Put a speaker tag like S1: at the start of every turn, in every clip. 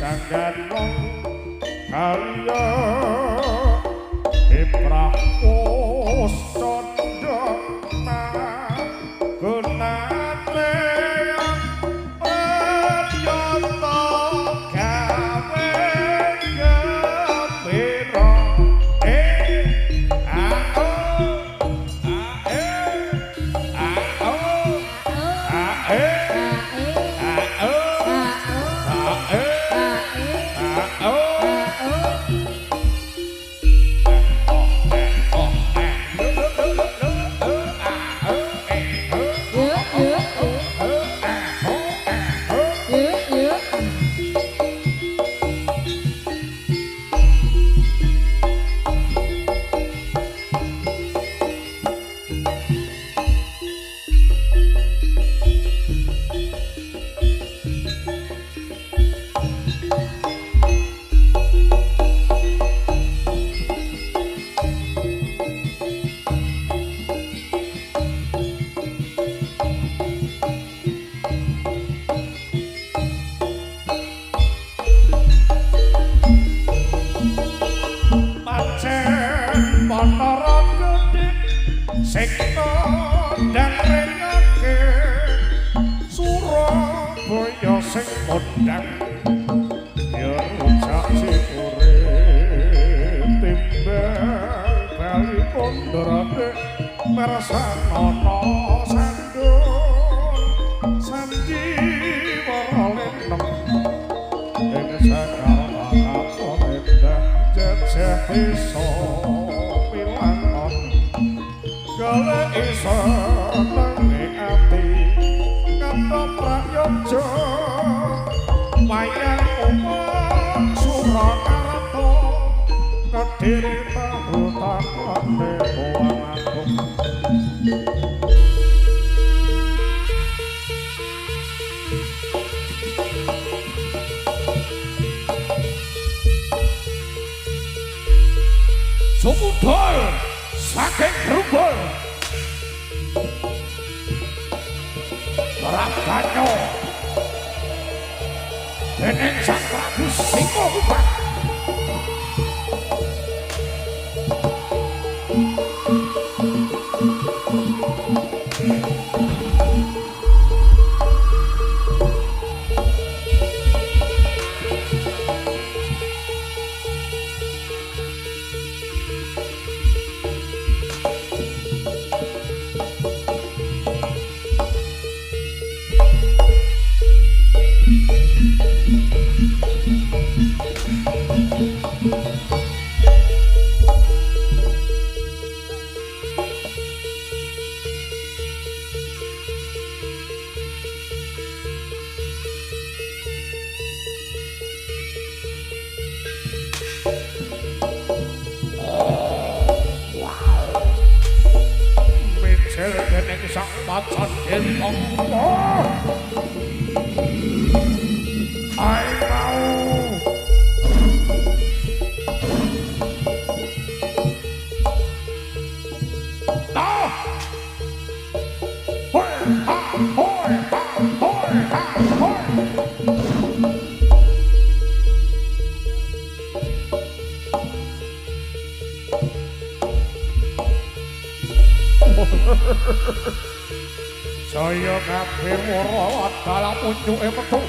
S1: sanggano karya Ibrahus Condok gunane panyata gawe gembira Sekto dan rengake Surabaya sing kondang ya rujak sipure timbang bali kondorane mersanono sandun sanji waralendem ing sakara kapomendah jejeh desa Kala isa nengi ati kata prayoja wayang umum Surakarta kediri pahutan ane buang agung Sukudol saking Grunggul Rabbana dening Sang Prabu Singgokupat dening Sang Macan Gentong Ai mau Tah Hoi ha hoi ha hoi ha hoi Saya kabeh wara dalam unjuke metu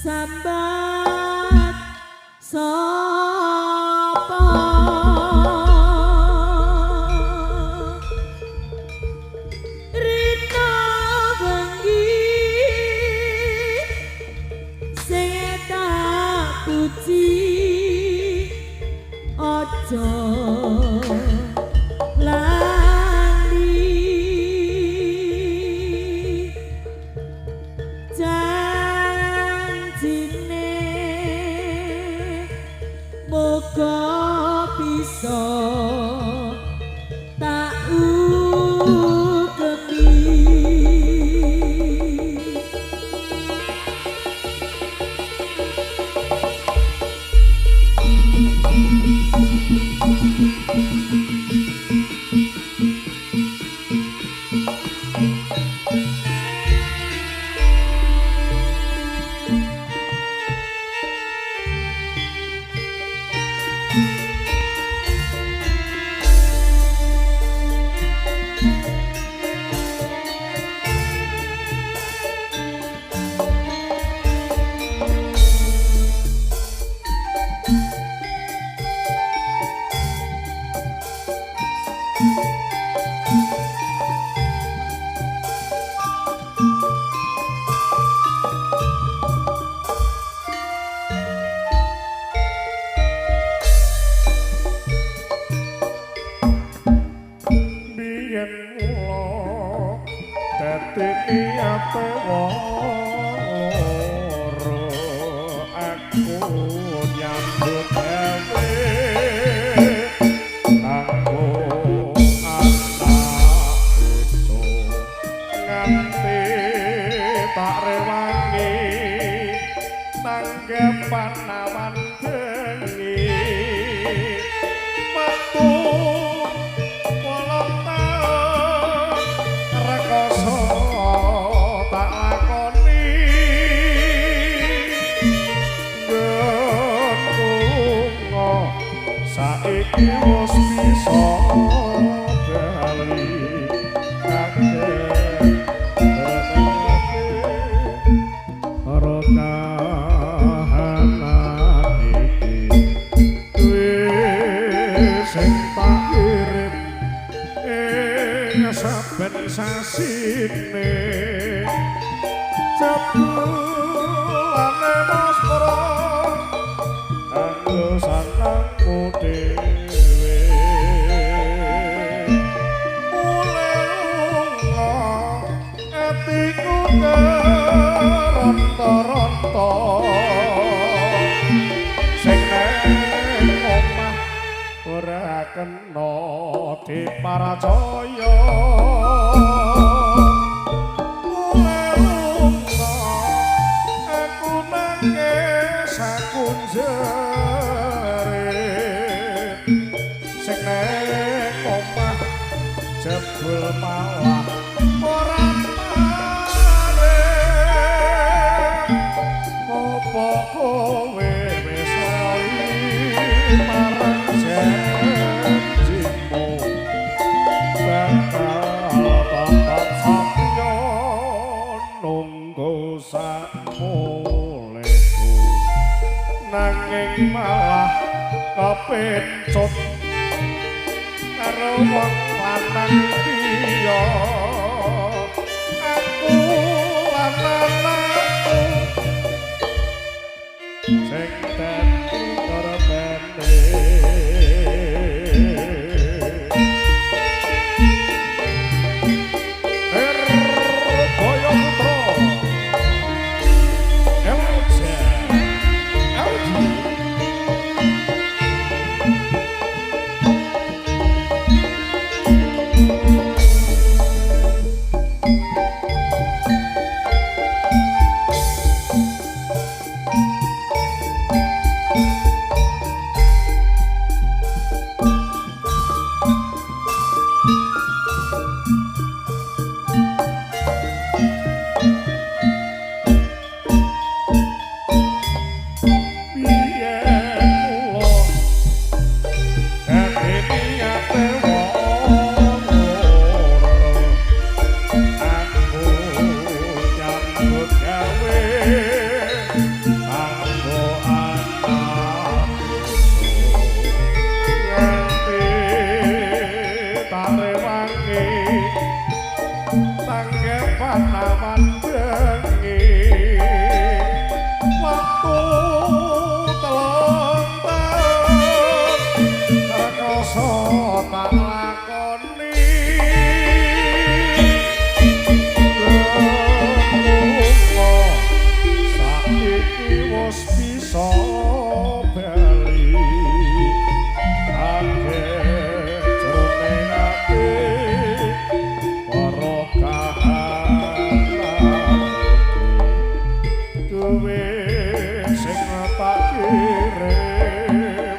S2: sambat sapa puji aja lali janjine moga bisa tak
S1: bisa bali ake jroning ati para kahanan duwe sing tak kirim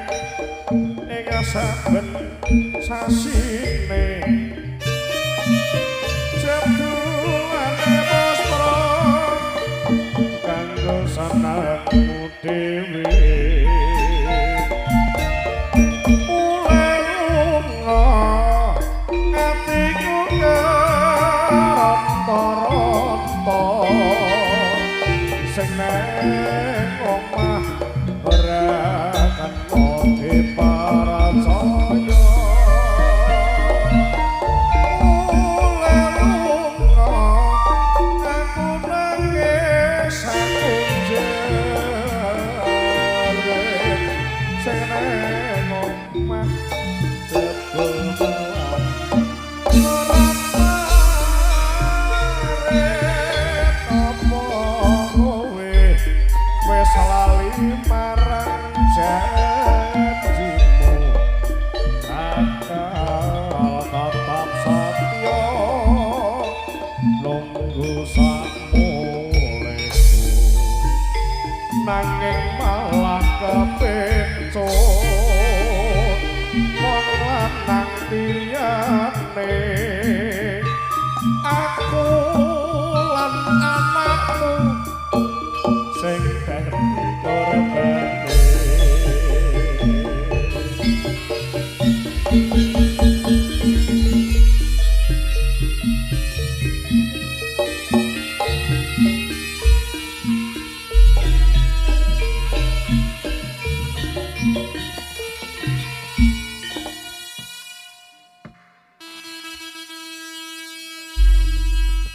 S1: ing saben sasine jebulane mostra kanggo sanakmu dhewe mulai lunga atiku keronta-ronta sing nang omah ora kan ngopi paracaya nanging malah kepencut wong lanang liyane aku lan anakmu sing dadi korbane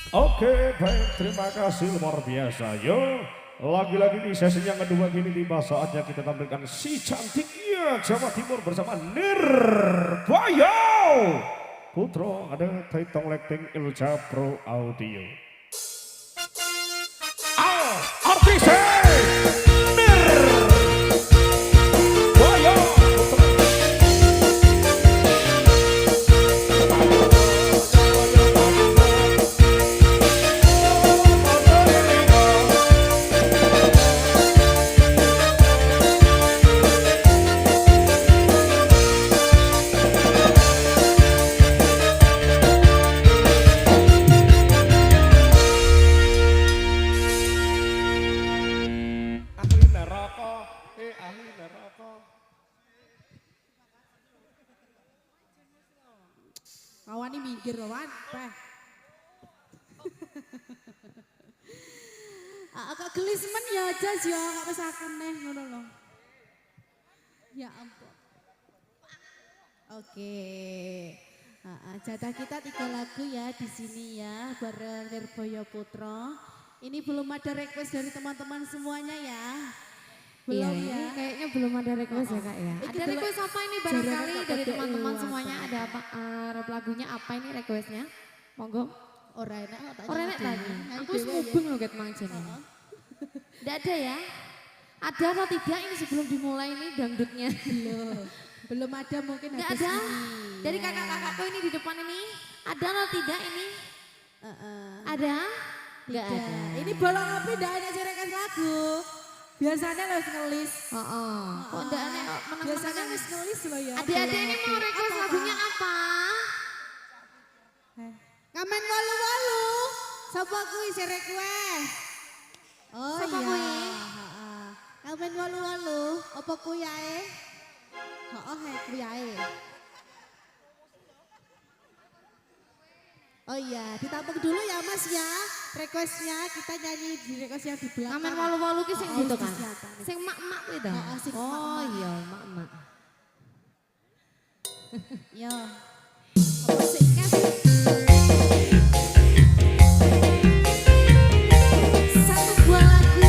S1: Oke, baik, terima kasih luar biasa. Yo, lagi-lagi di sesi yang kedua gini tiba saatnya kita tampilkan si cantiknya Jawa Timur bersama Nirbayo Putro, ada Taitong Lekting Ilja Pro Audio. Artisnya Nirbayo Putro.
S2: Kawan ini minggir lawan, agak gelismen ya aja sih, nggak pesakan nih, ngono loh. Ya ampun. Oke, jatah kita 3 lagu ya di sini ya, bareng Nirbayo Putro. Ini belum ada request dari teman-teman semuanya ya. Belum
S3: iya,
S2: ya.
S3: Kayaknya belum ada request ya Kak ya. Ada request apa ini barangkali dari teman-teman semuanya? Ada apa lagunya apa ini requestnya? Monggo.
S2: Ora enak
S3: tadi. Aku semubeng loh ket mang jene. Enggak ada ya? Ada atau tidak ini sebelum dimulai ini dangdutnya?
S2: Belum ada mungkin.
S3: Enggak ada. Dari kakak-kakakku ini di depan ini ada atau tidak ini? Ada? Enggak ada.
S2: Ini bolong api enggak ada request lagu. Biasanya harus ngelis.
S3: Kok enggak aneh
S2: biasanya harus ngelis loh ya.
S3: Adik-adik ini mau request lagunya apa?
S2: Ngamen walu-walu. Sapa kuwi sing request? Oh
S3: Sapa
S2: iya.
S3: kuwi?
S2: Ngamen walu-walu. Apa kuwi ae? Kuwi ae. Oh iya, ditampung dulu ya Mas ya. Requestnya kita nyanyi di request yang di belakang.
S3: Ngamen walu-walu ki sing gitu kan.
S2: Kelihatan.
S3: Sing mak-mak kuwi to.
S2: Sing
S3: Oh
S2: mak-mak.
S3: iya, mak-mak.
S2: Yo. Apa sih?
S3: Satu buah lagu.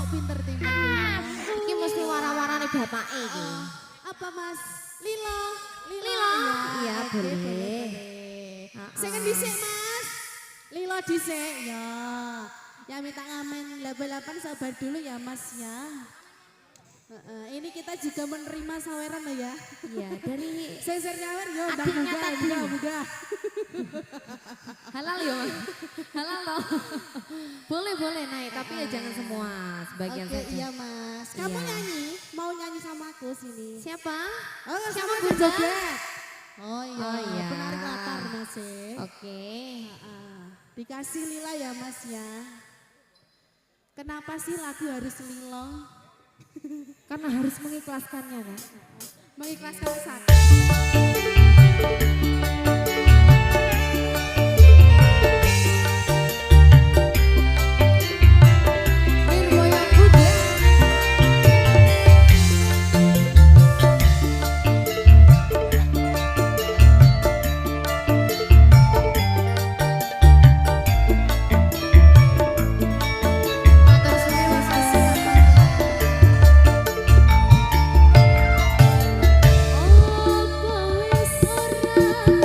S2: kok pinter timbang.
S3: Iki mesti wara-warane bapake iki.
S2: Apa Mas? Lilo.
S3: Lilo? Iya,
S2: oke,
S3: boleh.
S2: boleh. Sing dhisik Mas. Lilo dhisik ya. Ya minta ngamen 88 sabar dulu ya Mas ya. Ini kita juga menerima saweran loh ya.
S3: Iya, dari
S2: Seser nyawer yo
S3: adiknya tadi.
S2: muga.
S3: Halal ya, Mas. Halal loh. Boleh naik, tapi ya jangan semua, sebagian
S2: Oke,
S3: saja.
S2: iya Mas. Kamu
S3: Iya.
S2: nyanyi? Mau nyanyi sama aku sini?
S3: Siapa?
S2: Oh,
S3: Siapa
S2: sama
S3: Bunda?
S2: berjoget. Oh iya,
S3: Oh, iya.
S2: penarik latar Mas.
S3: Oke.
S2: Dikasih lila ya Mas ya. Kenapa sih lagu harus lilo?
S3: Karena harus mengikhlaskannya kan.
S2: Mengikhlaskan sakit.
S3: Nirwoyo Putra. Matur suwun Mas Kasih.
S2: Apa wis ora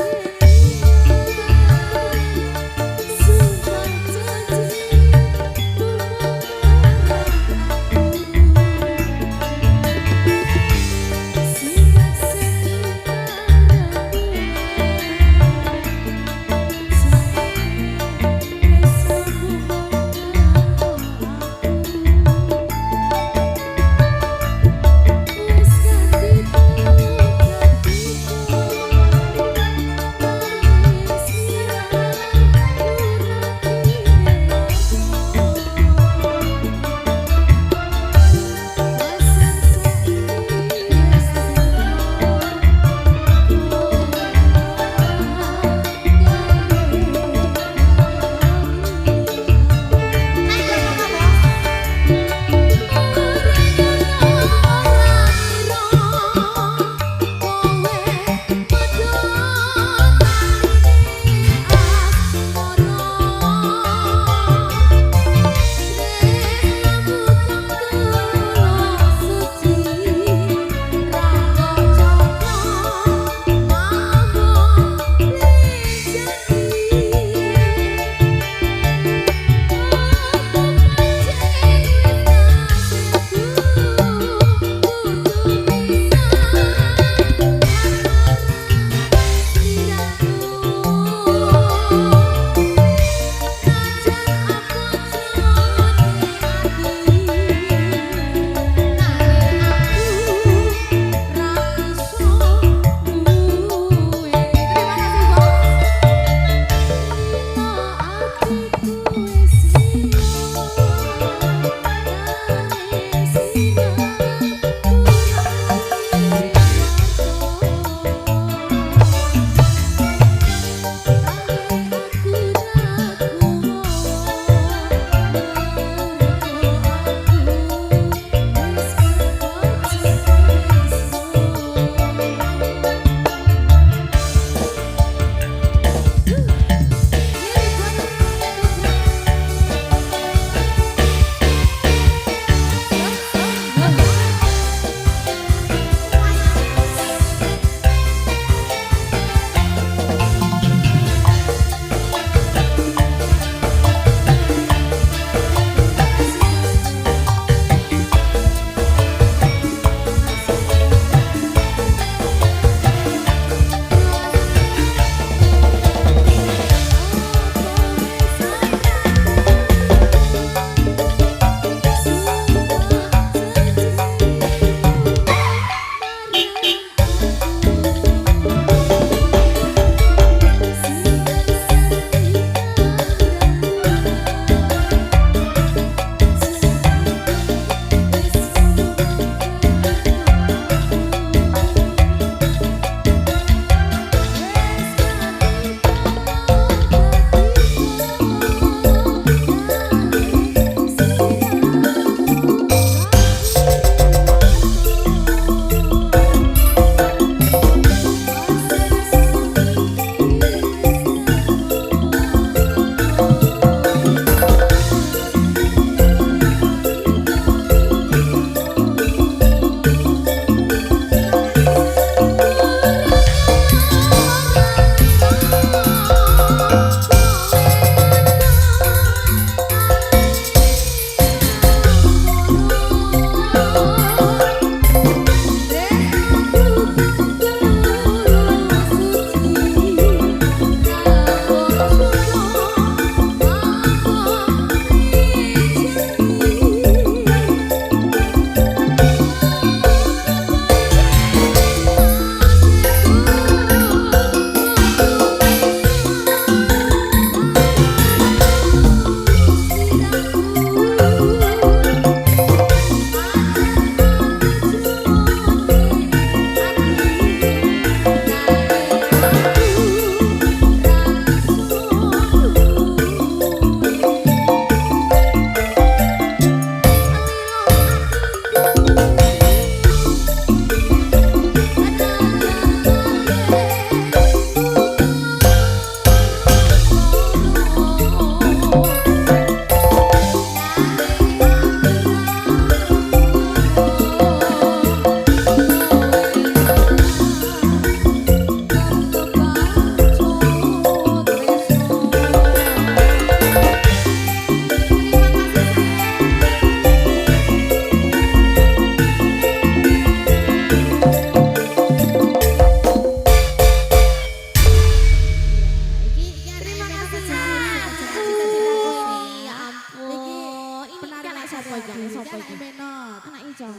S3: sapa
S2: anak
S3: iki?
S2: Menot.
S3: Anak Ico.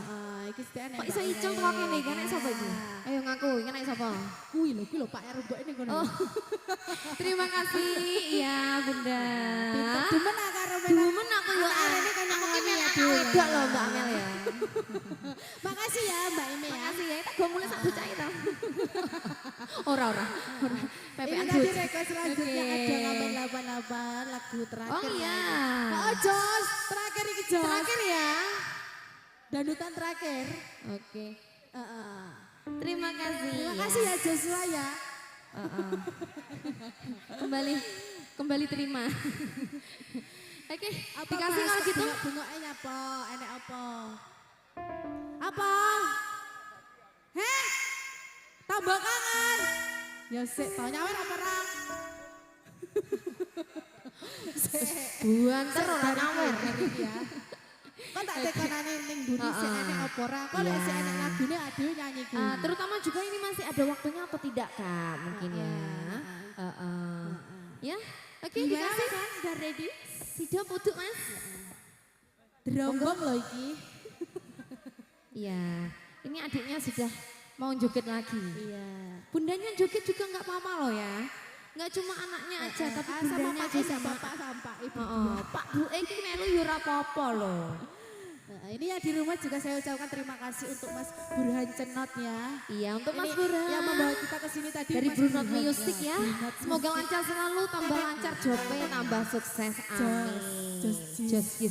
S2: Iki sedek anak.
S3: Kok iso Ico kok kene iki anak sapa iki? Ayo ngaku, iki anak sapa?
S2: Kuwi lho Pak RW ini kono.
S3: Oh. Terima kasih ya Bunda.
S2: Demen karo Menot.
S3: Demen aku yo
S2: Arek-arek kan
S3: aku ki
S2: nyanyi
S3: melek
S2: aduh.
S3: wedok lho Mbak Amel ya.
S2: Makasih ya Mbak Ime ya.
S3: Makasih ya, tak go mulai sak bocah itu. Ora.
S2: Ini
S3: Pepean
S2: tadi
S3: bocah.
S2: request selanjutnya
S3: Oke.
S2: ada ngamen 88 lagu terakhir.
S3: Oh iya.
S2: Oh Jos, terakhir iki Jos.
S3: Terakhir ya.
S2: Danutan terakhir.
S3: Oke.
S2: Heeh.
S3: Terima kasih.
S2: Terima kasih ya Joshua ya.
S3: Heeh. Kembali terima. Oke, dikasih kalau gitu.
S2: Bengoknya nyapa, enek apa? Apa? Heh? Tambah kangen. Ya sik, tau nyawer apa ora? Sik.
S3: Buanter ora
S2: Dari
S3: nyawer.
S2: iki ya. Kok tak tekanane ning mburi sik enek apa ora? Kok lek sik enek lagune adewe nyanyi ku.
S3: Terutama juga ini masih ada waktunya atau tidak Kak mungkin ya. Ya, oke
S2: Gimana,
S3: dikasih.
S2: Mas?
S3: Sudah ready? Siap untuk Mas?
S2: Drombong loh iki.
S3: Iya, ini adiknya sudah mau joget lagi.
S2: Iya.
S3: Bundanya joget juga nggak apa-apa loh ya. Nggak cuma anaknya aja, tapi
S2: sama
S3: bundanya
S2: Pak
S3: juga.
S2: sama Bapak sama Pak Ibu.
S3: Pak Bu iki melu yo ora apa-apa loh.
S2: Nah, ini ya di rumah juga saya ucapkan terima kasih untuk Mas Burhan Cenot ya.
S3: Iya, untuk Mas
S2: Ini
S3: Burhan.
S2: yang membawa kita ke sini tadi
S3: Dari
S2: Mas
S3: Brunot
S2: Burhan,
S3: Music ya. Semoga lancar selalu, tambah lancar jobnya, tambah sukses. Amin.
S2: Jos.
S3: Yang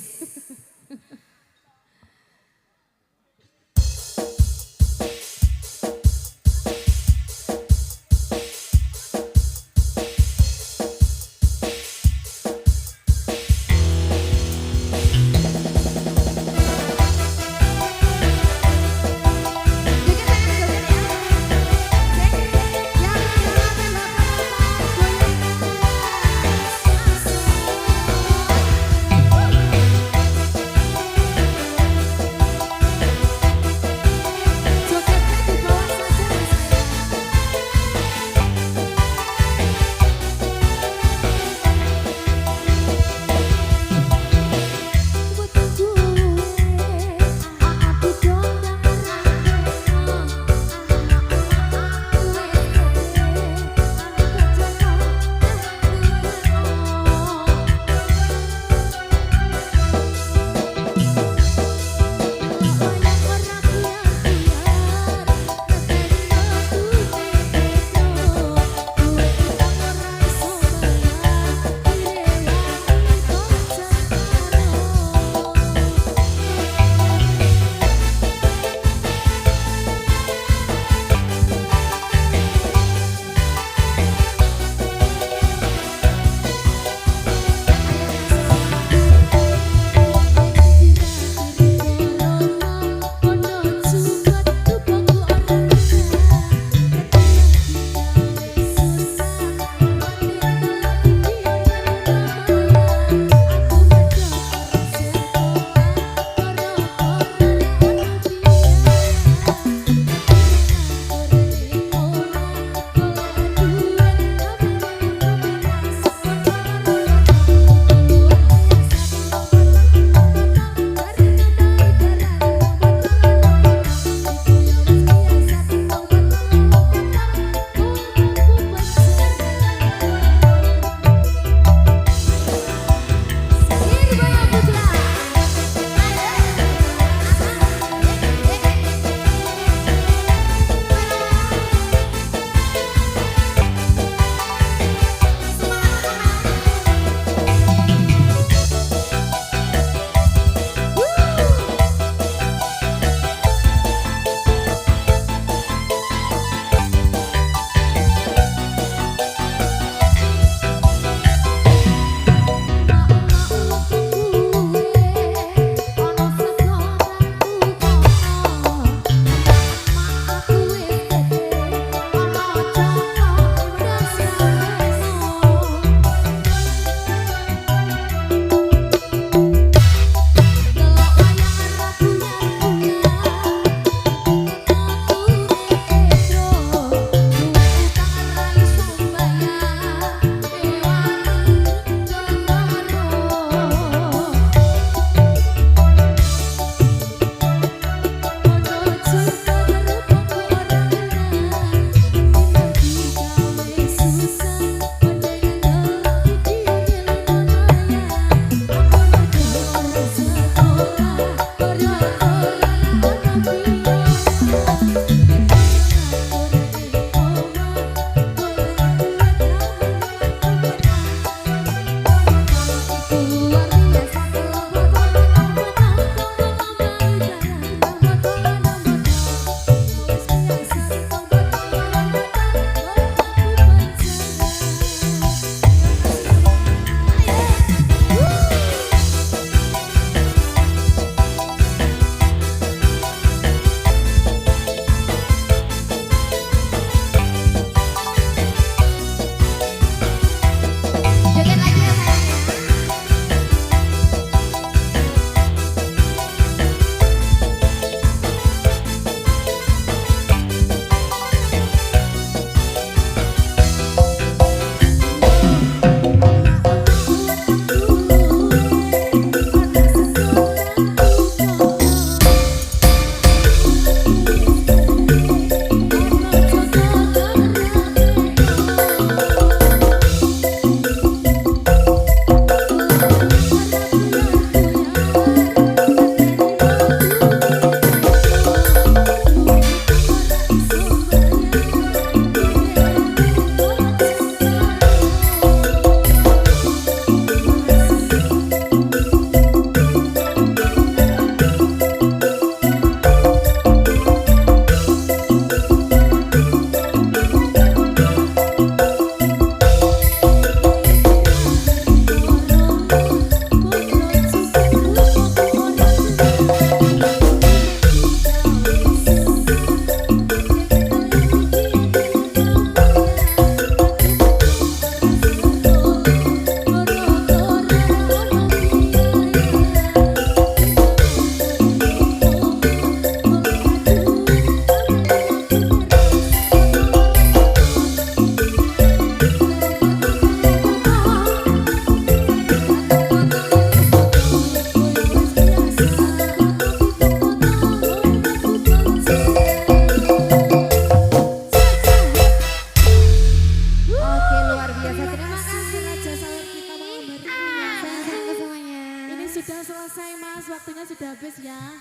S2: ya.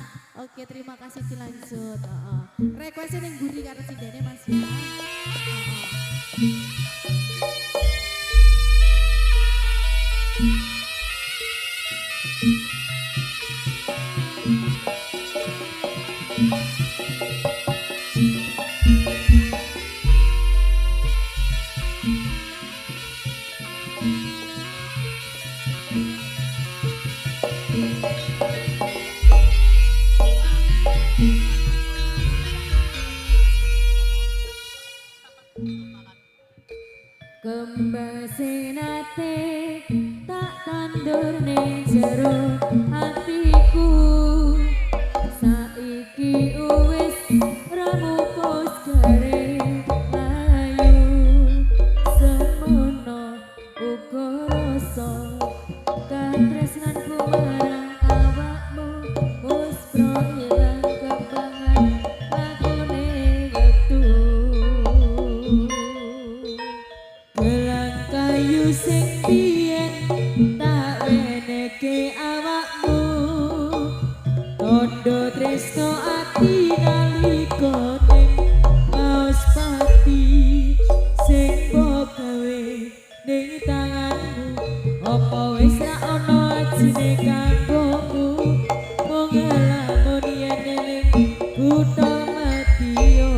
S2: Oke, terima kasih dilanjut. Requestnya yang gurih karo sindene Mas ya.
S3: Kembase nate tak tandur ning jero hatiku, saiki wis ramupus gareng layu, semono uga rasa katresnanku marang awakmu, wis proyelan kebangan lakune wektu. Gelang kayu sing biyen tak weneke awakmu, tondo tresno ati nalika ning maus pati, sing mbok gawe ning tanganmu, apa wis ra ono ajine kanggomu, mung ngelamun yen eling kutha Madiyo.